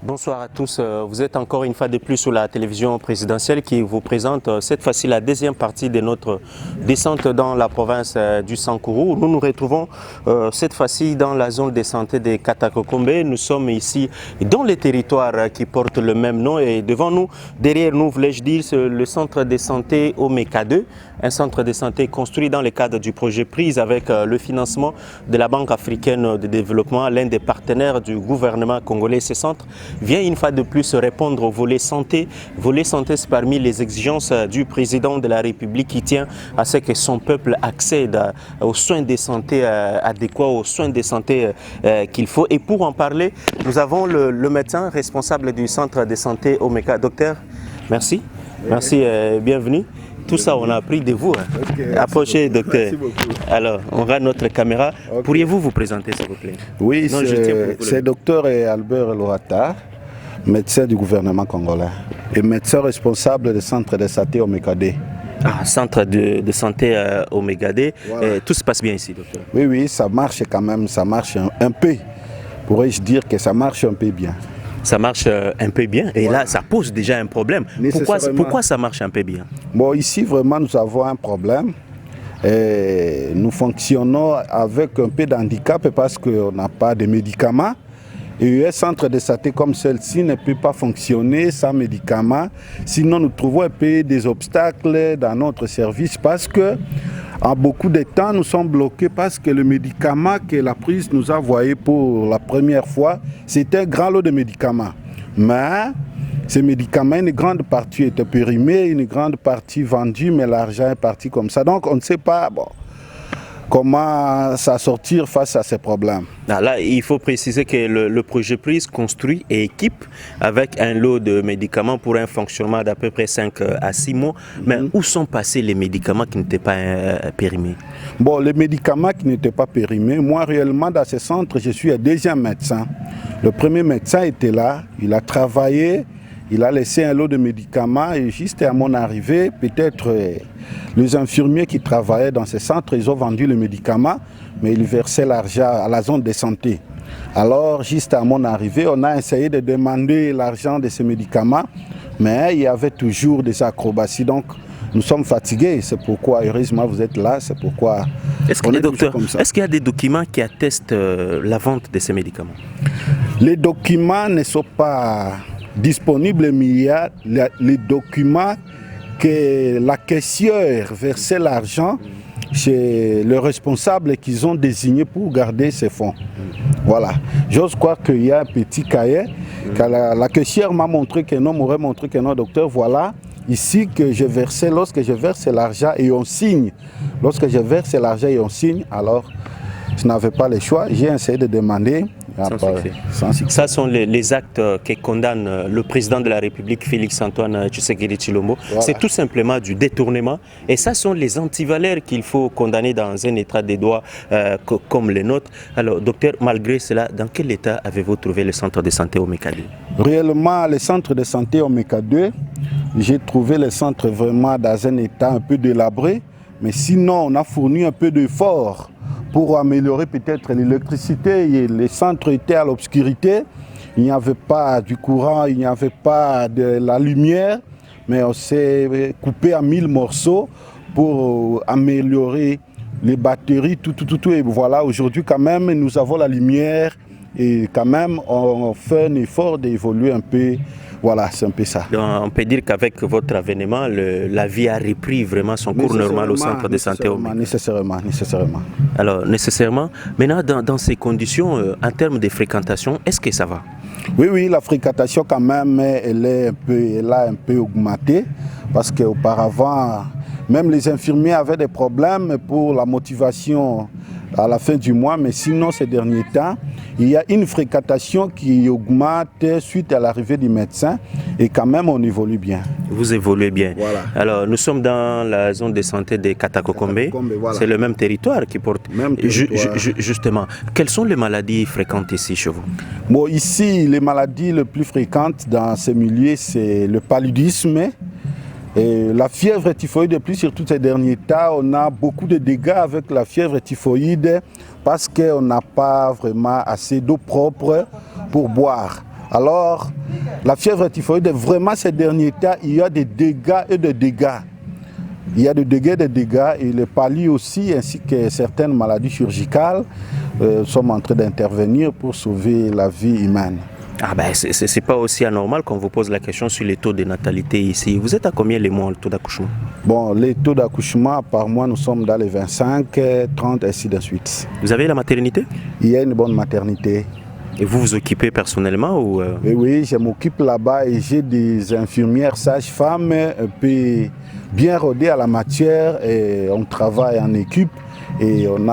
Bonsoir à tous. Vous êtes encore une fois de plus sur la télévision présidentielle qui vous présente cette fois-ci la deuxième partie de notre descente dans la province du Sankourou. Nous nous retrouvons cette fois-ci dans la zone de santé de Katakokombe. Nous sommes ici dans les territoires qui portent le même nom et devant nous, derrière nous, voulais-je dire, le centre de santé Omeka 2, un centre de santé construit dans le cadre du projet PRISE avec le financement de la Banque africaine de développement, l'un des partenaires du gouvernement congolais. Ce centre vient une fois de plus répondre au volet santé. Volet santé, c'est parmi les exigences du président de la République qui tient à ce que son peuple accède aux soins de santé adéquats, aux soins de santé qu'il faut. Et pour en parler, nous avons le médecin responsable du centre de santé Omeka. Docteur, merci. Merci, bienvenue. Tout ça, on a appris de vous. Okay, approchez, docteur. Merci beaucoup. Alors, on rend notre caméra. Okay. Pourriez-vous vous présenter, s'il vous plaît? Oui, c'est docteur Albert Loata, médecin du gouvernement congolais et médecin responsable du centre de santé Omeka 2. Ah, centre de santé Omeka 2. Voilà. Tout se passe bien ici, docteur? Oui, oui, ça marche quand même, ça marche un peu. Pourrais-je dire que ça marche un peu bien? Ça marche un peu bien et voilà. Là ça pose déjà un problème. Pourquoi ça marche un peu bien? Bon, ici vraiment nous avons un problème. Et nous fonctionnons avec un peu d'handicap parce qu'on n'a pas de médicaments. Et un centre de santé comme celle-ci ne peut pas fonctionner sans médicaments. Sinon nous trouvons un peu des obstacles dans notre service parce que en beaucoup de temps, nous sommes bloqués parce que le médicament que la prise nous a envoyé pour la première fois, c'était un grand lot de médicaments. Mais ces médicaments, une grande partie était périmée, une grande partie vendue, mais l'argent est parti comme ça. Donc on ne sait pas comment sortir face à ces problèmes. Là, il faut préciser que le projet PRISE construit et équipe avec un lot de médicaments pour un fonctionnement d'à peu près 5 à 6 mois. Mais où sont passés les médicaments qui n'étaient pas périmés? Bon, les médicaments qui n'étaient pas périmés, moi réellement dans ce centre, je suis un deuxième médecin. Le premier médecin était là, il a travaillé, il a laissé un lot de médicaments et juste à mon arrivée, peut-être les infirmiers qui travaillaient dans ce centre, ils ont vendu les médicaments, mais ils versaient l'argent à la zone de santé. Alors, juste à mon arrivée, on a essayé de demander l'argent de ces médicaments, mais il y avait toujours des acrobaties. Donc, nous sommes fatigués, c'est pourquoi, heureusement, vous êtes là, c'est pourquoi... Est-ce qu'il y a des documents qui attestent la vente de ces médicaments? Les documents ne sont pas disponibles, mais il y a les documents que la caissière versait l'argent chez le responsable qu'ils ont désigné pour garder ces fonds. Voilà. J'ose croire qu'il y a un petit cahier que la caissière m'a montré que non, m'aurait montré que non, docteur, voilà, ici que je versais, lorsque je verse l'argent et on signe. Lorsque je verse l'argent et on signe, alors je n'avais pas le choix, j'ai essayé de demander. Sans succès. Ça sont les actes que condamne le président de la République, Félix-Antoine Tshisekedi Tshilombo. Voilà. C'est tout simplement du détournement. Et ça sont les antivaleurs qu'il faut condamner dans un état de droit comme le nôtre. Alors, docteur, malgré cela, dans quel état avez-vous trouvé le centre de santé Omeka 2? Réellement, le centre de santé Omeka 2, j'ai trouvé le centre vraiment dans un état un peu délabré. Mais sinon, on a fourni un peu d'efforts pour améliorer peut-être l'électricité. Le centre était à l'obscurité, il n'y avait pas du courant, il n'y avait pas de la lumière, mais on s'est coupé à 1000 morceaux pour améliorer les batteries, tout. Et voilà, aujourd'hui quand même, nous avons la lumière et quand même, on fait un effort d'évoluer un peu. Voilà, c'est un peu ça. Donc, on peut dire qu'avec votre avènement, la vie a repris vraiment son cours normal au centre de santé Omeka. Nécessairement. Alors, nécessairement. Maintenant, dans ces conditions, en termes de fréquentation, est-ce que ça va? Oui, la fréquentation quand même, elle a un peu augmenté parce qu'auparavant, même les infirmiers avaient des problèmes pour la motivation à la fin du mois, mais sinon ces derniers temps, il y a une fréquentation qui augmente suite à l'arrivée du médecin et quand même on évolue bien. Vous évoluez bien. Voilà. Alors nous sommes dans la zone de santé de Katakokombe, voilà. C'est le même territoire qui porte. Même territoire. Justement, quelles sont les maladies fréquentes ici chez vous? Bon, ici, les maladies les plus fréquentes dans ces milieux, c'est le paludisme. Et la fièvre typhoïde, plus sur tous ces derniers temps, on a beaucoup de dégâts avec la fièvre typhoïde parce qu'on n'a pas vraiment assez d'eau propre pour boire. Alors, la fièvre typhoïde, vraiment ces derniers temps, il y a des dégâts et des dégâts. Il y a des dégâts et le palu aussi, ainsi que certaines maladies chirurgicales, sommes en train d'intervenir pour sauver la vie humaine. Ah ben, c'est pas aussi anormal qu'on vous pose la question sur les taux de natalité ici. Vous êtes à combien les mois, le taux d'accouchement? Bon, les taux d'accouchement, par mois, nous sommes dans les 25, 30, ainsi de suite. Vous avez la maternité? Il y a une bonne maternité. Et vous vous occupez personnellement ou Oui, je m'occupe là-bas et j'ai des infirmières sages-femmes bien rodées à la matière et on travaille en équipe. Et on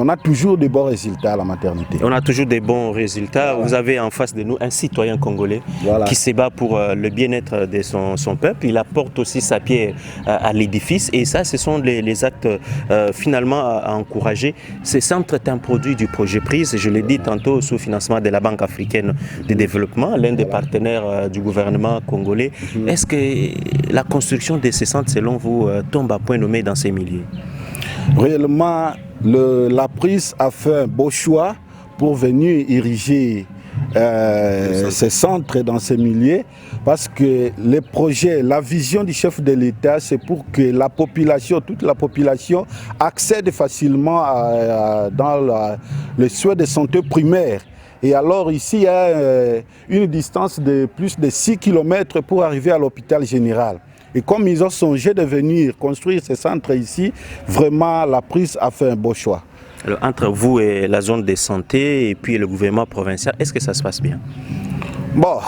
a toujours de bons résultats à la maternité. On a toujours des bons résultats. Vous avez en face de nous un citoyen congolais qui se bat pour le bien-être de son peuple. Il apporte aussi sa pierre à l'édifice. Et ça, ce sont les actes finalement à encourager. Ce centre est un produit du projet PRISE, je l'ai dit tantôt, sous financement de la Banque africaine de développement, l'un des partenaires du gouvernement congolais. Est-ce que la construction de ce centre, selon vous, tombe à point nommé dans ces milieux? Réellement, la prise a fait un beau choix pour venir ériger ces centres dans ces milieux parce que les projets, la vision du chef de l'État, c'est pour que la population, toute la population accède facilement dans les soins de santé primaire. Et alors ici, il y a une distance de plus de 6 km pour arriver à l'hôpital général. Et comme ils ont songé de venir construire ces centres ici, vraiment la prise a fait un beau choix. Alors, entre vous et la zone de santé et puis le gouvernement provincial, est-ce que ça se passe bien? Bon,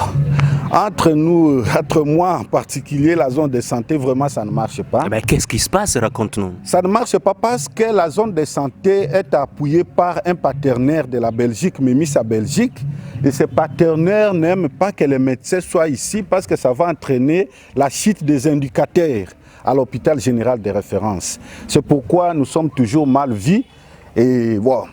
entre nous, entre moi en particulier, la zone de santé, vraiment ça ne marche pas. Eh bien, qu'est-ce qui se passe? Raconte-nous. Ça ne marche pas parce que la zone de santé est appuyée par un partenaire de la Belgique, Mémis à Belgique. Et ce partenaire n'aime pas que les médecins soient ici parce que ça va entraîner la chute des indicateurs à l'hôpital général de référence. C'est pourquoi nous sommes toujours mal vus et bon,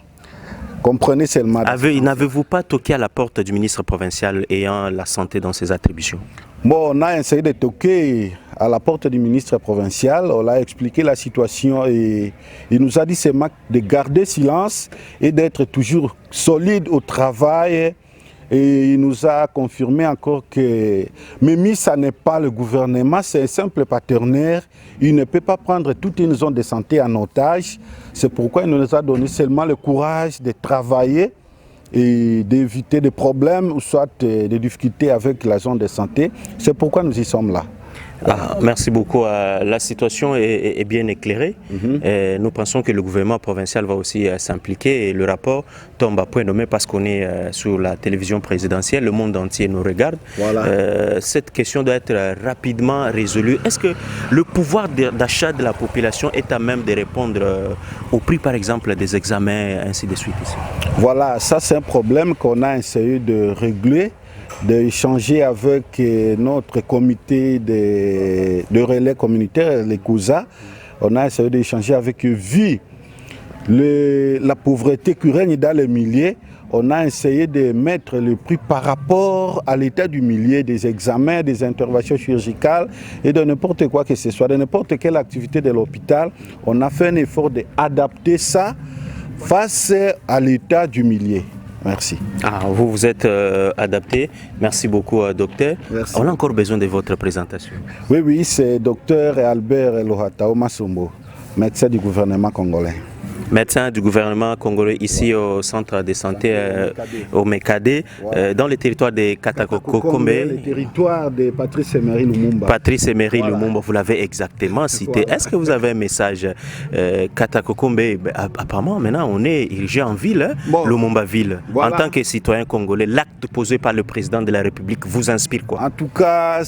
comprenez seulement. N'avez-vous pas toqué à la porte du ministre provincial ayant la santé dans ses attributions? Bon, on a essayé de toquer à la porte du ministre provincial, on a expliqué la situation et il nous a dit seulement de garder silence et d'être toujours solide au travail. Et il nous a confirmé encore que Mémis, ça n'est pas le gouvernement, c'est un simple partenaire. Il ne peut pas prendre toute une zone de santé en otage. C'est pourquoi il nous a donné seulement le courage de travailler et d'éviter des problèmes ou soit des difficultés avec la zone de santé. C'est pourquoi nous y sommes là. Ah, merci beaucoup. La situation est bien éclairée. Nous pensons que le gouvernement provincial va aussi s'impliquer et le rapport tombe à point nommé parce qu'on est sur la télévision présidentielle, le monde entier nous regarde. Voilà. Cette question doit être rapidement résolue. Est-ce que le pouvoir d'achat de la population est à même de répondre au prix par exemple des examens, ainsi de suite ici? Voilà, ça c'est un problème qu'on a essayé de régler, d'échanger avec notre comité de relais communautaire, les COUSA. On a essayé d'échanger avec eux. Vu la pauvreté qui règne dans les milieux, on a essayé de mettre le prix par rapport à l'état du milieu, des examens, des interventions chirurgicales et de n'importe quoi que ce soit, de n'importe quelle activité de l'hôpital. On a fait un effort d'adapter ça face à l'état du milieu. Merci. Ah, vous vous êtes adapté. Merci beaucoup, docteur. Merci. On a encore besoin de votre présentation. Oui, c'est docteur Albert Lohatao Masombo, médecin du gouvernement congolais. Médecin du gouvernement congolais ici au centre de santé au Mekadé, dans le territoire de Katakokombe. Le territoire de Patrice Emery Lumumba. Patrice Emery Lumumba, vous l'avez exactement cité. Est-ce que vous avez un message Katakokombe? Apparemment, maintenant, on est érigé en ville, Lumumba-ville. En tant que citoyen congolais, l'acte posé par le président de la République vous inspire quoi? En tout cas,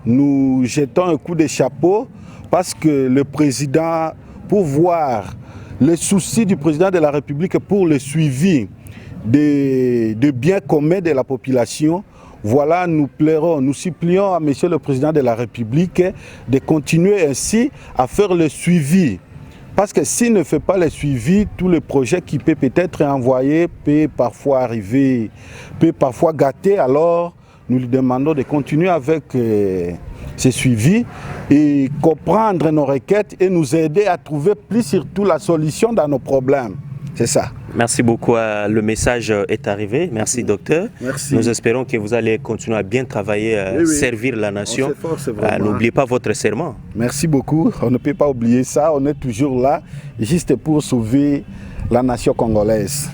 nous jetons un coup de chapeau parce que le président, pour voir les soucis du président de la République pour le suivi des biens communs de la population, voilà, nous supplions à monsieur le président de la République de continuer ainsi à faire le suivi. Parce que s'il ne fait pas le suivi, tous les projets qui peuvent peut-être envoyer peuvent parfois arriver, peuvent parfois gâter. Alors, nous lui demandons de continuer avec ce suivi et comprendre nos requêtes et nous aider à trouver plus surtout la solution dans nos problèmes. C'est ça. Merci beaucoup. Le message est arrivé. Merci, docteur. Merci. Nous espérons que vous allez continuer à bien travailler, servir la nation. N'oubliez pas votre serment. Merci beaucoup. On ne peut pas oublier ça. On est toujours là, juste pour sauver la nation congolaise.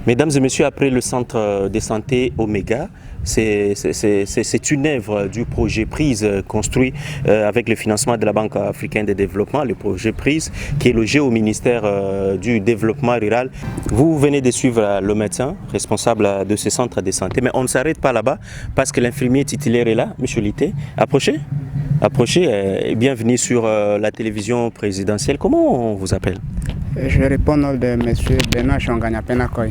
Mesdames et messieurs, après le centre de santé Omega, c'est une œuvre du projet PRISE construit avec le financement de la Banque africaine de développement, le projet PRISE qui est logé au ministère du développement rural. Vous venez de suivre le médecin responsable de ce centre de santé, mais on ne s'arrête pas là-bas parce que l'infirmier titulaire est là, M. Lité. Approchez. Approchez, bienvenue sur la télévision présidentielle. Comment on vous appelle? Je réponds au nom de M. Benoît Chonganya Penakoy,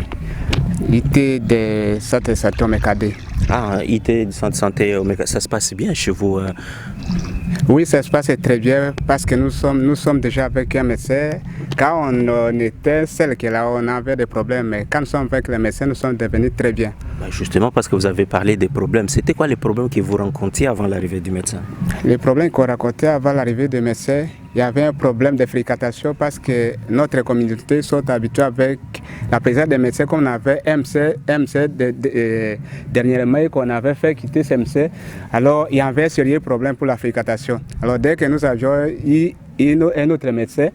IT de Centre de santé Omekade. Ah, IT du centre de santé Omega, ça se passe bien chez vous? Oui, ça se passe très bien parce que nous sommes déjà avec un médecin. Quand on était seul, on avait des problèmes, mais quand nous sommes avec le médecin, nous sommes devenus très bien. Justement, parce que vous avez parlé des problèmes, c'était quoi les problèmes que vous rencontriez avant l'arrivée du médecin? Les problèmes qu'on rencontrait avant l'arrivée du médecin, il y avait un problème de fréquentation parce que notre communauté sont habitués avec la présence des médecins comme on avait MC dernièrement qu'on avait fait quitter ce MC. Alors il y avait un sérieux problème pour la fréquentation. Alors dès que nous avions eu un autre médecin,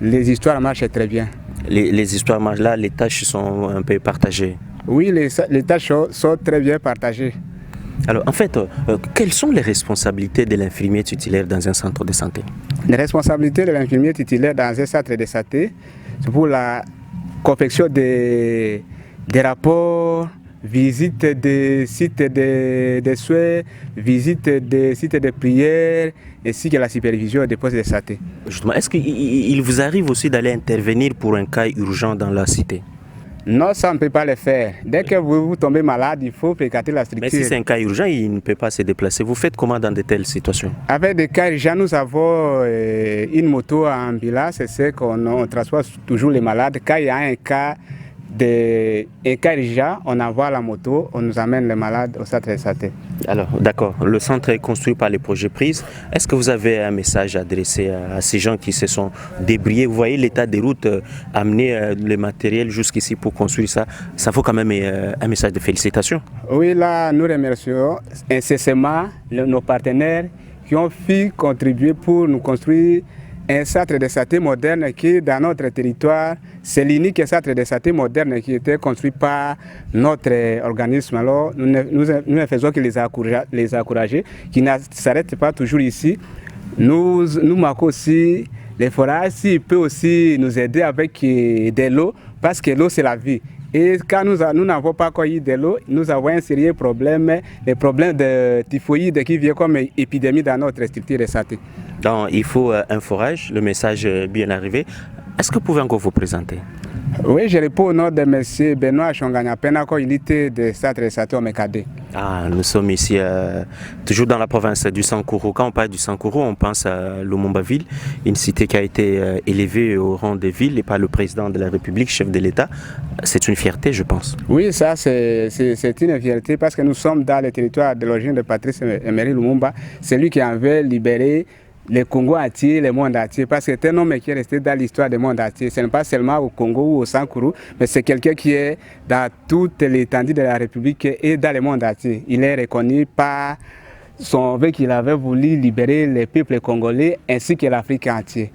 les histoires marchaient très bien. Les histoires marchent là, les tâches sont un peu partagées. Oui, les tâches sont très bien partagées. Alors, en fait, quelles sont les responsabilités de l'infirmier titulaire dans un centre de santé? Les responsabilités de l'infirmier titulaire dans un centre de santé, c'est pour la confection des rapports, visite des sites de soins, visite des sites de prière, ainsi que la supervision des postes de santé. Justement, est-ce qu'il vous arrive aussi d'aller intervenir pour un cas urgent dans la cité? Non, ça ne peut pas le faire. Dès que vous tombez malade, il faut fréquenter la structure. Mais si c'est un cas urgent, il ne peut pas se déplacer. Vous faites comment dans de telles situations? Avec des cas urgents, nous avons une moto à ambulance, c'est qu'on transporte toujours les malades. Quand il y a un cas urgent, on envoie la moto, on nous amène les malades au centre de santé. Alors, d'accord. Le centre est construit par les projets PRISE. Est-ce que vous avez un message adressé à ces gens qui se sont débrouillés? Vous voyez l'état des routes, amener le matériel jusqu'ici pour construire ça, ça vaut quand même un message de félicitations. Oui, là, nous remercions incessamment nos partenaires qui ont pu contribuer pour nous construire un centre de santé moderne qui, dans notre territoire, c'est l'unique centre de santé moderne qui était construit par notre organisme. Alors, nous ne faisons que les encourager, qui ne s'arrêtent pas toujours ici. Nous marquons aussi les forages, s'il peut aussi nous aider avec de l'eau, parce que l'eau, c'est la vie. Et quand nous n'avons pas encore eu de l'eau, nous avons un sérieux problème, les problèmes de typhoïde qui vient comme épidémie dans notre structure de santé. Donc, il faut un forage, le message est bien arrivé. Est-ce que vous pouvez encore vous présenter? Oui, je réponds au nom de M. Benoît Chonganya Penako, il était de Centre de santé Omekade. Nous sommes ici, toujours dans la province du Sankuru. Quand on parle du Sankuru, on pense à Lumumba-Ville, une cité qui a été élevée au rang de ville et par le président de la République, chef de l'État. C'est une fierté, je pense. Oui, ça c'est une fierté parce que nous sommes dans le territoire de l'origine de Patrice Emery Lumumba. C'est lui qui avait libéré le Congo entier, le monde entier, parce que c'est un homme qui est resté dans l'histoire du monde entier. Ce n'est pas seulement au Congo ou au Sankuru, mais c'est quelqu'un qui est dans toute l'étendue de la République et dans le monde entier. Il est reconnu par son veut qu'il avait voulu libérer les peuples congolais ainsi que l'Afrique entière.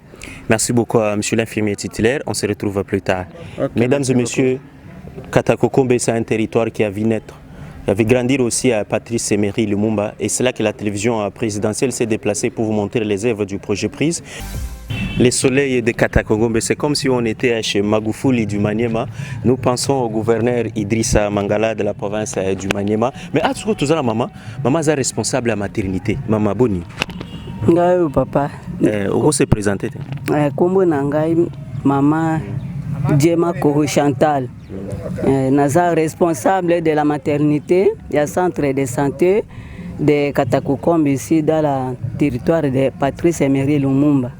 Merci beaucoup à M. l'infirmier titulaire. On se retrouve plus tard. Okay, mesdames et messieurs, Katakokombe, c'est un territoire qui a vu naître. Il avait grandir aussi à Patrice Emery Lumumba et c'est là que la télévision présidentielle s'est déplacée pour vous montrer les œuvres du projet PRISE. Les soleils de Katakokombe, c'est comme si on était chez Magufuli du Maniema. Nous pensons au gouverneur Idrissa Mangala de la province du Maniema. Mais à tout cas, maman est responsable de la maternité. Maman Boni. Ngai papa. On s'est présenté. Kombo nangai maman Djema Koro Chantal. Naza responsable de la maternité, il y a centre de santé de Katakokombe ici dans le territoire de Patrice Emery Lumumba.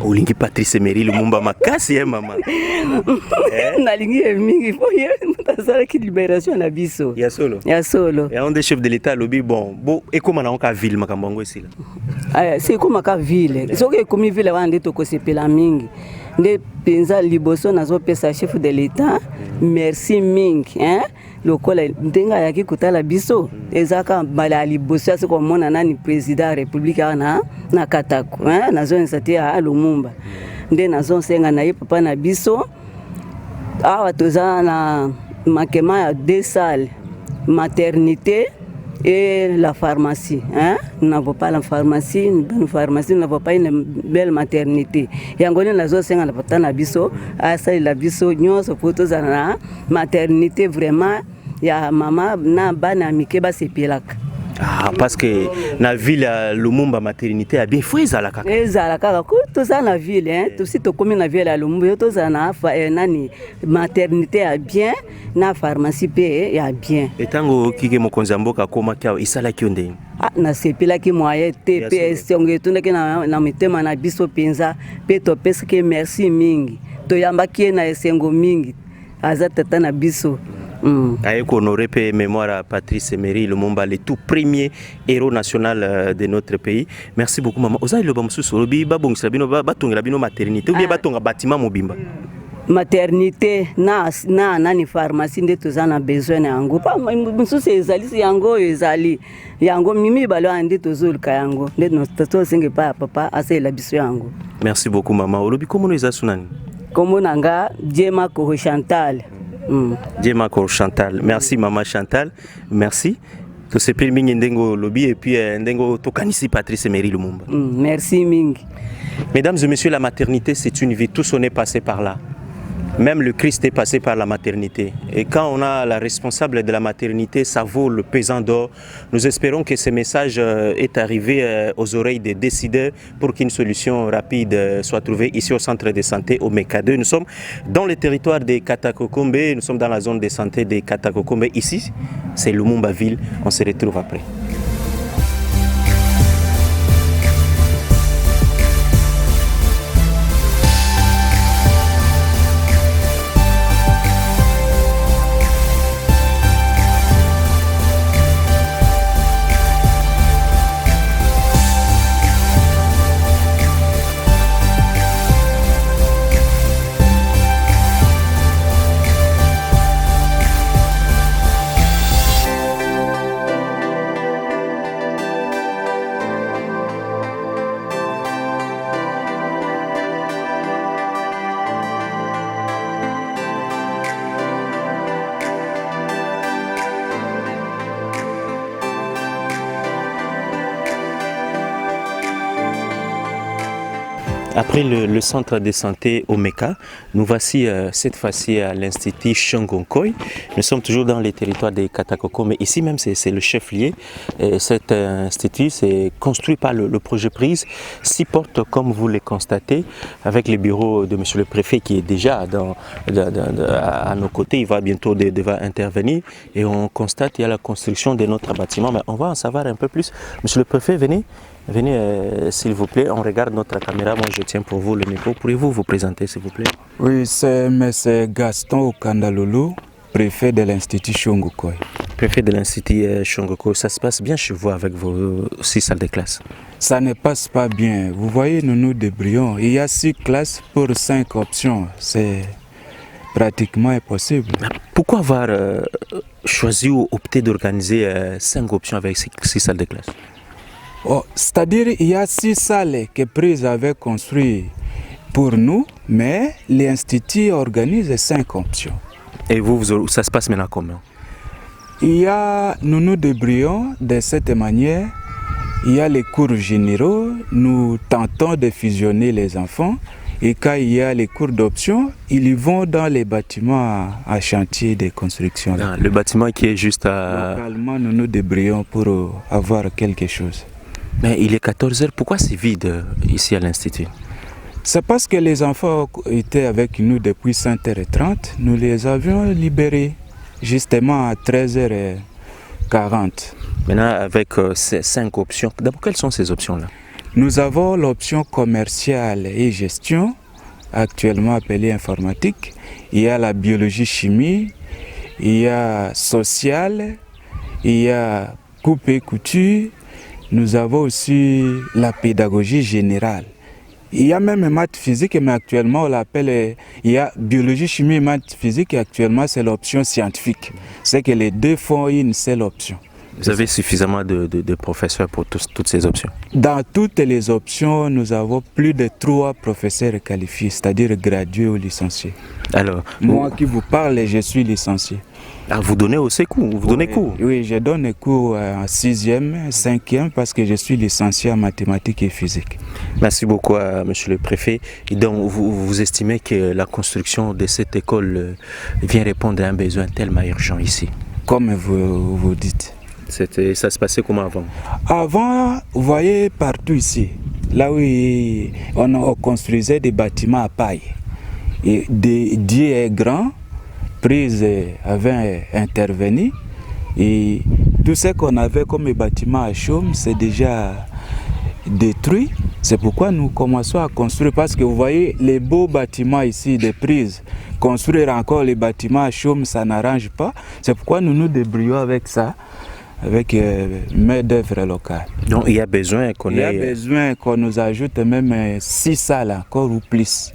Olingi Patrice Emery Lumumba makasi maman. Nalingi mingi faut y qui libération na biso. Ya solo. Ya solo. Et on des chefs de l'état lobby bon et comment on ka ville makambango ici là. C'est comme ka ville. Ce que comme ville va ndito ko sepela mingi. nde penza liboso nazopesa chef de l'état merci mingi lokola ndenga yaki kutala biso ezaka mbala liboso asi komona nani président ya république na Katako nazonisa te ya Lumumba nde nazosenga na ye papa na biso awa toza na makema ya 2 salles maternité et la pharmacie. Nous n'avons pas la pharmacie, nous n'avons pas une belle maternité. Et en Gouané, nous avons la biso, la biso, nous avons la maternité vraiment. Il y a maman, na bana mikeba sepelak. Ah, parce que la ville Lumumba maternité a bien fait ça la kaka. Ezalaka tout ça na ville tout si to comme na ville Lumumba to ça na nani maternité a bien na pharmacie pe ya bien. Et tango kike mokonzi mboka koma kia isala kionde. Na sepela ki moye TPS onge tuneke na mitema na biso penza pe to peske merci mingi. To yamba ki na esengo mingi. Azata na biso. Avec honoré mémoire à Patrice Emery Lumumba, le tout premier héros national de notre pays. Merci beaucoup maman. Oza le bamsu solo bi ba bongisa bino ba tonga bino maternité ou bien ba tonga bâtiment mobimba. Maternité na nani pharmacie nde tozana besoin yango. Pa msusu ezali yango ezali. Yango mimi balo andi tozuluka yango. Nde no tosinge pa papa asela biso yango. Merci beaucoup maman. Olobi komo eza sunani? Komo nanga Jema Koro Chantal. Jema Koro Chantal. Merci maman Chantal. Merci. To se permis ndengo lobby et puis ndengo tokanisi Patrice Emery Lumumba. Merci mingi. Mesdames et messieurs, la maternité c'est une vie, tous on est passé par là. Même le Christ est passé par la maternité. Et quand on a la responsable de la maternité, ça vaut le pesant d'or. Nous espérons que ce message est arrivé aux oreilles des décideurs pour qu'une solution rapide soit trouvée ici au centre de santé au MECA2. Nous sommes dans le territoire des Katakokombe, nous sommes dans la zone de santé des Katakokombe. Ici, c'est Lumumba ville. On se retrouve après. Après le centre de santé au MECA, nous voici cette fois-ci à l'Institut Shongonkoi. Nous sommes toujours dans les territoires des Katakoko, mais ici même c'est le chef-lieu. Cet institut c'est construit par le projet Prise, 6 portes comme vous les constatez, avec le bureau de monsieur le préfet qui est déjà à nos côtés. Il va bientôt devoir intervenir et on constate qu'il y a la construction de notre bâtiment, mais on va en savoir un peu plus. Monsieur le préfet, venez. Venez s'il vous plaît, on regarde notre caméra, moi je tiens pour vous le micro. Pourriez-vous vous présenter s'il vous plaît? Oui, c'est M. Gaston Okandalolo, préfet de l'Institut Shongonkoi. Préfet de l'Institut Shongonkoi, ça se passe bien chez vous avec vos 6 salles de classe? Ça ne passe pas bien. Vous voyez, nous nous débrouillons. Il y a 6 classes pour 5 options. C'est pratiquement impossible. Pourquoi avoir choisi ou opté d'organiser 5 options avec 6 salles de classe? Oh, c'est-à-dire il y a 6 salles que Prise avait construites pour nous, mais l'Institut organise 5 options. Et vous, ça se passe maintenant comment? Nous nous débrouillons de cette manière. Il y a les cours généraux, nous tentons de fusionner les enfants. Et quand il y a les cours d'options, ils vont dans les bâtiments à chantier de construction. Ah, le bâtiment qui est juste à... Localement, nous nous débrouillons pour avoir quelque chose. Mais il est 14 h, pourquoi c'est vide ici à l'Institut? C'est parce que les enfants étaient avec nous depuis 5h30. Nous les avions libérés justement à 13h40. Maintenant, avec ces 5 options, d'abord, quelles sont ces options-là? Nous avons l'option commerciale et gestion, actuellement appelée informatique. Il y a la biologie-chimie, il y a social, il y a coupe et couture. Nous avons aussi la pédagogie générale Il y a même maths physique, mais actuellement on l'appelle, il y a biologie, chimie et maths physique, et actuellement c'est l'option scientifique. C'est que les deux font une seule option. Vous avez suffisamment de professeurs pour toutes ces options? Dans toutes les options, nous avons plus de 3 professeurs qualifiés, c'est-à-dire gradués ou licenciés. Alors, moi qui vous parle, je suis licencié. Ah, vous donnez aussi cours? Vous donnez cours? Oui, je donne cours en 6e, 5e parce que je suis licencié en mathématiques et physique. Merci beaucoup, monsieur le préfet. Et donc, vous estimez que la construction de cette école vient répondre à un besoin tellement urgent ici? Comme vous dites. Ça se passait comment avant? Avant, vous voyez partout ici, là où on construisait des bâtiments à paille. Et Dieu est grand, Prise avait intervenu et tout ce qu'on avait comme bâtiment à chaume, c'est déjà détruit. C'est pourquoi nous commençons à construire, parce que vous voyez les beaux bâtiments ici de Prise, construire encore les bâtiments à chaume, ça n'arrange pas. C'est pourquoi nous nous débrouillons avec ça, avec main d'œuvre locale. Donc il y a besoin qu'on nous ajoute même 6 salles encore ou plus.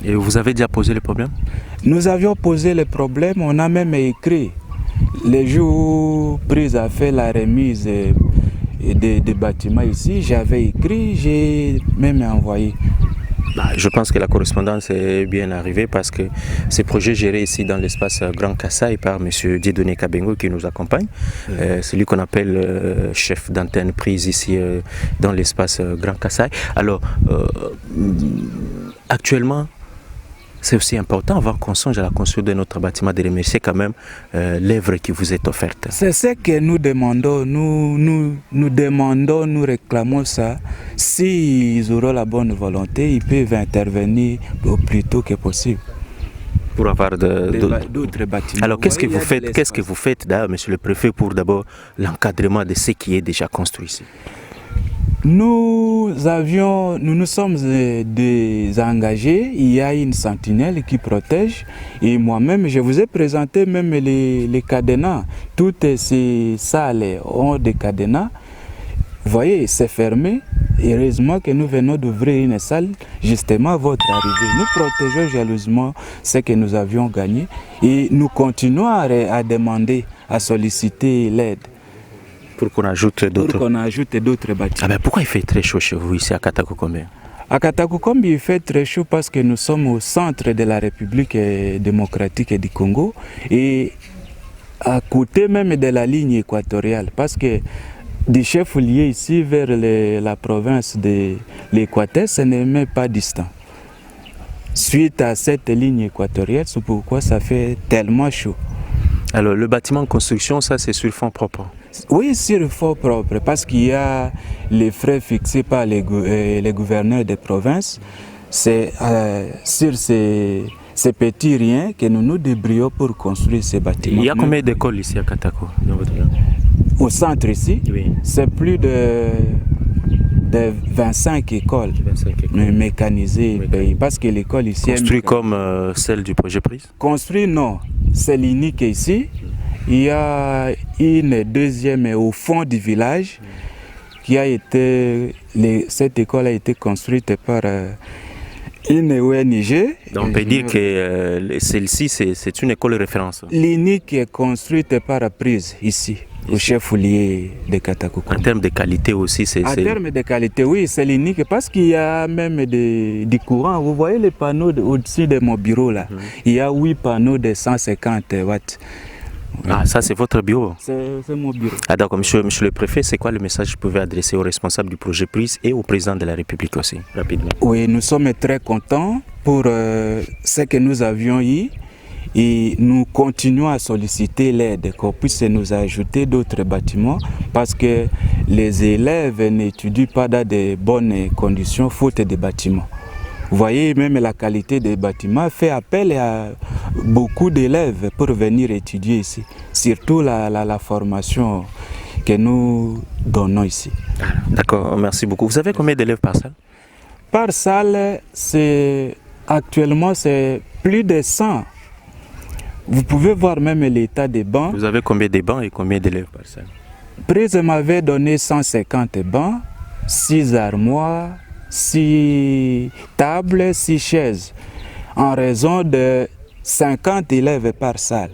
Et vous avez déjà posé le problème? Nous avions posé le problème, on a même écrit. Les jours où Prise a fait la remise des bâtiments ici, j'avais écrit, j'ai même envoyé. Je pense que la correspondance est bien arrivée parce que ces projets gérés ici dans l'espace Grand Kassai par M. Dieudonné Kabengo qui nous accompagne, celui qu'on appelle chef d'antenne Prise ici dans l'espace Grand Kassai. Alors, actuellement, c'est aussi important avant qu'on songe à la construction de notre bâtiment de remercier quand même l'œuvre qui vous est offerte. C'est ce que nous demandons, nous réclamons ça. S'ils auront la bonne volonté, ils peuvent intervenir au plus tôt que possible. Pour avoir d'autres bâtiments. Alors qu'est-ce que vous faites d'ailleurs, monsieur le préfet, pour d'abord l'encadrement de ce qui est déjà construit ici? Nous nous sommes engagés, il y a une sentinelle qui protège et moi-même je vous ai présenté même les cadenas. Toutes ces salles ont des cadenas. Vous voyez, c'est fermé. Heureusement que nous venons d'ouvrir une salle justement à votre arrivée. Nous protégeons jalousement ce que nous avions gagné et nous continuons à demander, à solliciter l'aide. Pour qu'on ajoute d'autres bâtiments. Pourquoi il fait très chaud chez vous ici à Katakokombe? À Katakokombe, il fait très chaud parce que nous sommes au centre de la République démocratique du Congo et à côté même de la ligne équatoriale. Parce que des chefs liés ici vers la province de l'Équateur, ce n'est même pas distant. Suite à cette ligne équatoriale, c'est pourquoi ça fait tellement chaud. Alors le bâtiment en construction, ça c'est sur fonds propres? Oui, sur fonds propres, parce qu'il y a les frais fixés par les gouverneurs des provinces. C'est sur ces petits riens que nous nous débrouillons pour construire ces bâtiments. Il y a combien d'écoles ici à Katako dans votre ville? Au centre ici, oui. C'est plus de 25 écoles, mécanisées, parce que l'école ici... Construit comme celle du projet Prise? Construit, non. C'est l'unique ici. Il y a une deuxième au fond du village qui a été... Cette école a été construite par une ONG. Donc on peut dire que celle-ci, c'est une école de référence. L'unique est construite par Prise ici, au chef-lieu de Katakokombe. En termes de qualité aussi, c'est... En termes de qualité, oui, c'est l'unique parce qu'il y a même des courants. Vous voyez les panneaux au-dessus de mon bureau là. Il y a 8 panneaux de 150 watts. Ah, ça c'est votre bureau? C'est mon bureau. Ah d'accord, monsieur le préfet, c'est quoi le message que vous pouvez adresser aux responsables du projet Prise et au président de la République aussi, rapidement? Oui, nous sommes très contents pour ce que nous avions eu et nous continuons à solliciter l'aide, qu'on puisse nous ajouter d'autres bâtiments parce que les élèves n'étudient pas dans de bonnes conditions faute de bâtiments. Vous voyez, même la qualité des bâtiments fait appel à beaucoup d'élèves pour venir étudier ici. Surtout la formation que nous donnons ici. D'accord, merci beaucoup. Vous avez combien d'élèves par salle? Par salle, actuellement, c'est plus de 100. Vous pouvez voir même l'état des bancs. Vous avez combien de bancs et combien d'élèves par salle? Prise m'avait donné 150 bancs, 6 armoires, 6 tables, 6 chaises, en raison de 50 élèves par salle.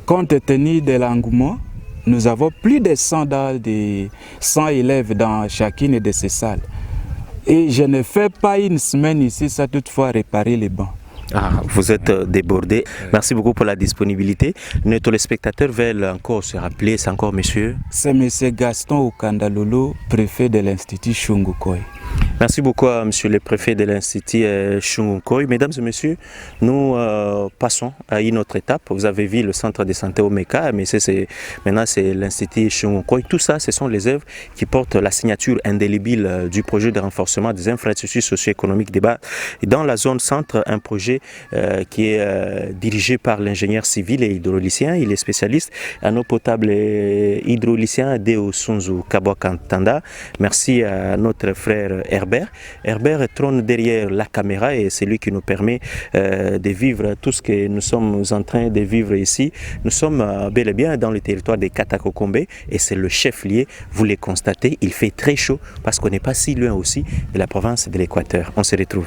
Compte tenu de l'engouement, nous avons plus de 100 élèves dans chacune de ces salles. Et je ne fais pas une semaine ici sans toutefois réparer les bancs. Ah, vous êtes débordé. Merci beaucoup pour la disponibilité. Nos téléspectateurs veulent encore se rappeler, c'est encore monsieur? C'est monsieur Gaston Okandalolo, préfet de l'Institut Shungukoy. Merci beaucoup à monsieur le préfet de l'Institut Shungukoy. Mesdames et messieurs, nous passons à une autre étape. Vous avez vu le centre de santé Omeka, mais maintenant c'est l'Institut Shungukoy. Tout ça, ce sont les œuvres qui portent la signature indélébile du projet de renforcement des infrastructures socio-économiques des bas. Et dans la zone centre, un projet qui est dirigé par l'ingénieur civil et hydraulicien. Il est spécialiste en eau potable et hydraulicien Deo Sunzu Kabwakantanda. Merci à notre frère Herbert. Herbert trône derrière la caméra et c'est lui qui nous permet de vivre tout ce que nous sommes en train de vivre ici. Nous sommes bel et bien dans le territoire des Katakokombe et c'est le chef-lieu. Vous les constatez, il fait très chaud parce qu'on n'est pas si loin aussi de la province de l'Équateur. On se retrouve.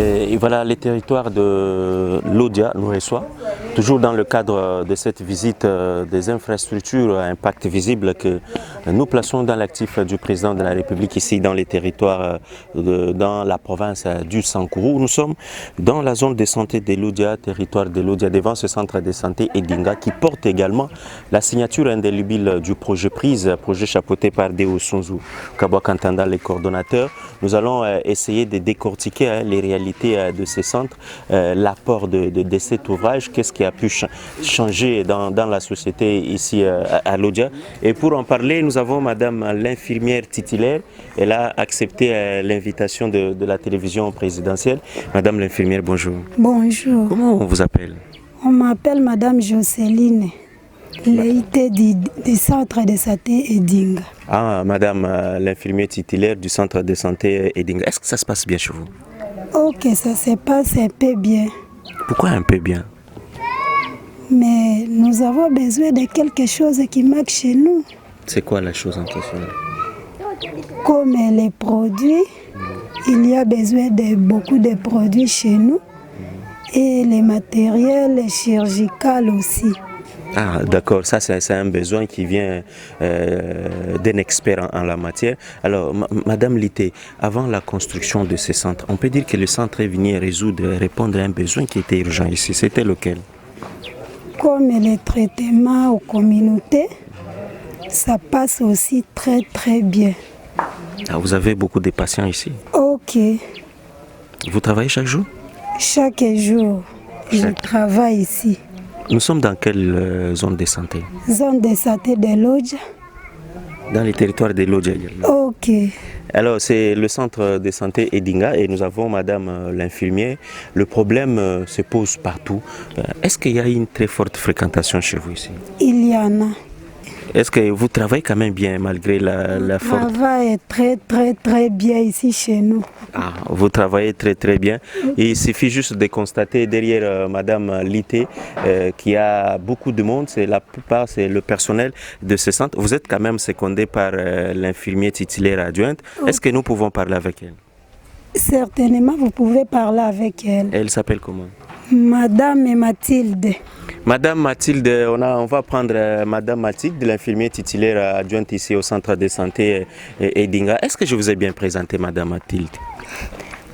Et voilà, les territoires de l'Odia nous reçoit, toujours dans le cadre de cette visite des infrastructures à impact visible que nous plaçons dans l'actif du président de la République ici dans les territoires, dans la province du Sankourou. Nous sommes dans la zone de santé de l'Odia, territoire de l'Odia, devant ce centre de santé Edinga qui porte également la signature indélébile du projet prise, projet chapeauté par Deo Sunzu Kabwakantanda, les coordonnateurs. Nous allons essayer de décortiquer les réalités de ces centres, l'apport de cet ouvrage, qu'est-ce qui a pu changer dans la société ici à l'Odia. Et pour en parler, nous avons madame l'infirmière titulaire. Elle a accepté l'invitation de la télévision présidentielle. Madame l'infirmière, bonjour. Bonjour. Comment on vous appelle? On m'appelle madame Jocelyne, l'IT du centre de santé Edinga. Ah, madame l'infirmière titulaire du centre de santé Edinga. Est-ce que ça se passe bien chez vous? Ok, ça se passe un peu bien. Pourquoi un peu bien? Mais nous avons besoin de quelque chose qui marche chez nous. C'est quoi la chose en question? Comme les produits, il y a besoin de beaucoup de produits chez nous. Et les matériels chirurgicaux aussi. Ah, d'accord, ça c'est un besoin qui vient d'un expert en la matière. Alors, madame Lité, avant la construction de ces centres, on peut dire que le centre est venu répondre à un besoin qui était urgent ici. C'était lequel? Comme les traitements aux communautés, ça passe aussi très très bien. Ah, vous avez beaucoup de patients ici? Ok. Vous travaillez chaque jour? Chaque jour, je travaille ici. Nous sommes dans quelle zone de santé? Zone de santé de l'Odia. Dans les territoires de l'Odia également. Ok. Alors c'est le centre de santé Edinga et nous avons madame l'infirmière. Le problème se pose partout. Est-ce qu'il y a une très forte fréquentation chez vous ici? Il y en a. Est-ce que vous travaillez quand même bien malgré la forte... Le travail est très très très bien ici chez nous. Ah, vous travaillez très très bien. Et il suffit juste de constater derrière madame Lité qu'il y a beaucoup de monde. La plupart c'est le personnel de ce centre. Vous êtes quand même secondé par l'infirmière titulaire adjointe. Est-ce que nous pouvons parler avec elle? Certainement, vous pouvez parler avec elle. Elle s'appelle comment? Madame Mathilde. Madame Mathilde, on va prendre Madame Mathilde, l'infirmière titulaire adjointe ici au centre de santé Edinga. Est-ce que je vous ai bien présenté Madame Mathilde?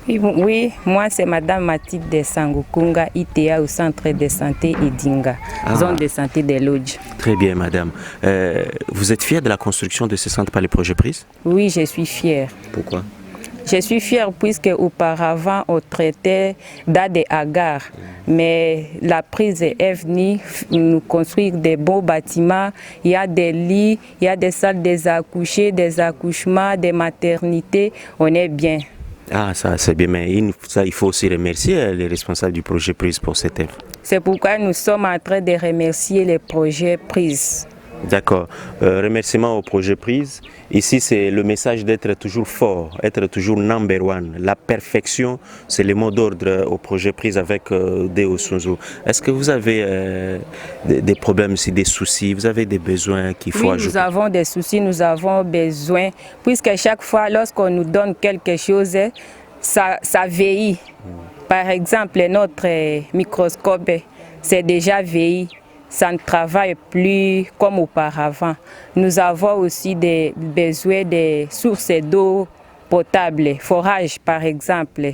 Oui, moi c'est Madame Mathilde de Sangukunga, ITA au centre de santé Edinga, zone de santé de l'Odia. Très bien Madame. Vous êtes fière de la construction de ce centre par les projets pris? Oui, je suis fière. Pourquoi? Je suis fière puisque auparavant on traitait d'Ade Agar, mais la prise est venue nous construire des beaux bâtiments. Il y a des lits, il y a des salles des accouchés, des accouchements, des maternités. On est bien. Ah, ça c'est bien, mais il faut aussi remercier les responsables du projet Prise pour cette œuvre. C'est pourquoi nous sommes en train de remercier les projets Prise. D'accord. Remerciement au projet Prise. Ici, c'est le message d'être toujours fort, être toujours number one. La perfection, c'est le mot d'ordre au projet Prise avec Deo Sunzu. Est-ce que vous avez des problèmes ici, des soucis, vous avez des besoins qu'il faut ajouter? Nous avons des soucis, nous avons besoin, puisque chaque fois, lorsqu'on nous donne quelque chose, ça vieillit. Par exemple, notre microscope, c'est déjà vieilli. Ça ne travaille plus comme auparavant. Nous avons aussi des besoins de sources d'eau potable, forage par exemple,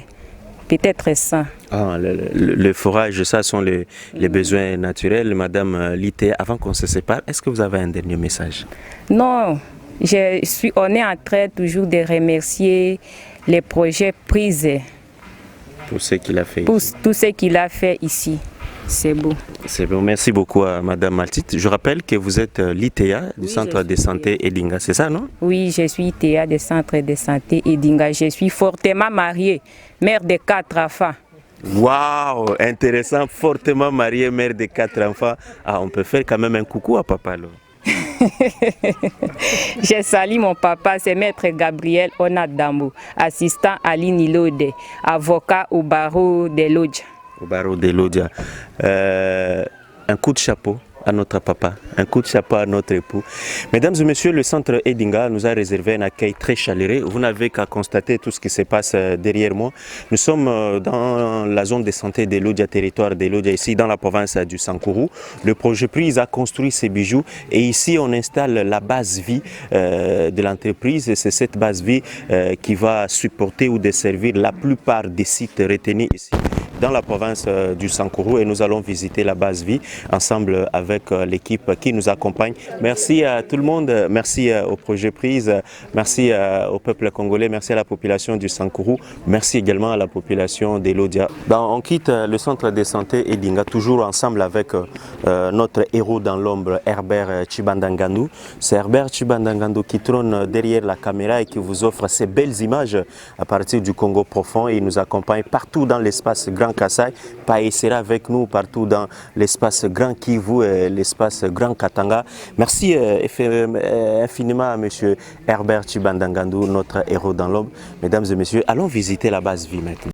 peut-être ça. Ah, le forage, ça sont les besoins naturels. Madame Lité, avant qu'on se sépare, est-ce que vous avez un dernier message? Non, on est en train toujours de remercier les projets Prise. Pour ce qu'il a fait pour ici. Tout ce qu'il a fait ici. C'est beau. C'est bon. Merci beaucoup à Madame Maltite. Je rappelle que vous êtes l'ITA du centre de santé Edinga, c'est ça, non? Oui, je suis ITA du centre de santé Edinga. Je suis fortement mariée, mère de 4 enfants. Waouh, intéressant, fortement mariée, mère de 4 enfants. Ah, on peut faire quand même un coucou à papa, là. Je salue mon papa, c'est Maître Gabriel Onadambo, assistant à l'Inilode, avocat au barreau de Lodja. Au barreau de Lodja. Un coup de chapeau à notre papa, un coup de chapeau à notre époux. Mesdames et messieurs, le centre Edinga nous a réservé un accueil très chaleureux. Vous n'avez qu'à constater tout ce qui se passe derrière moi. Nous sommes dans la zone de santé de Lodja, territoire de Lodja, ici dans la province du Sankourou. Le projet Prise a construit ses bijoux et ici on installe la base vie de l'entreprise. C'est cette base vie qui va supporter ou desservir la plupart des sites retenus ici dans la province du Sankourou, et nous allons visiter la base vie ensemble avec l'équipe qui nous accompagne. Merci à tout le monde, merci au projet Prise, merci au peuple congolais, merci à la population du Sankourou, merci également à la population de Lodja. On quitte le centre de santé Edinga, toujours ensemble avec notre héros dans l'ombre, Herbert Tshibandangandou. C'est Herbert Tshibandangandou qui trône derrière la caméra et qui vous offre ces belles images à partir du Congo profond, et il nous accompagne partout dans l'espace Grand Kassai. Paye sera avec nous partout dans l'espace Grand Kivu et l'espace Grand Katanga. Merci infiniment à M. Herbert Tshibandangandou, notre héros dans l'ombre. Mesdames et messieurs, allons visiter la base vie maintenant.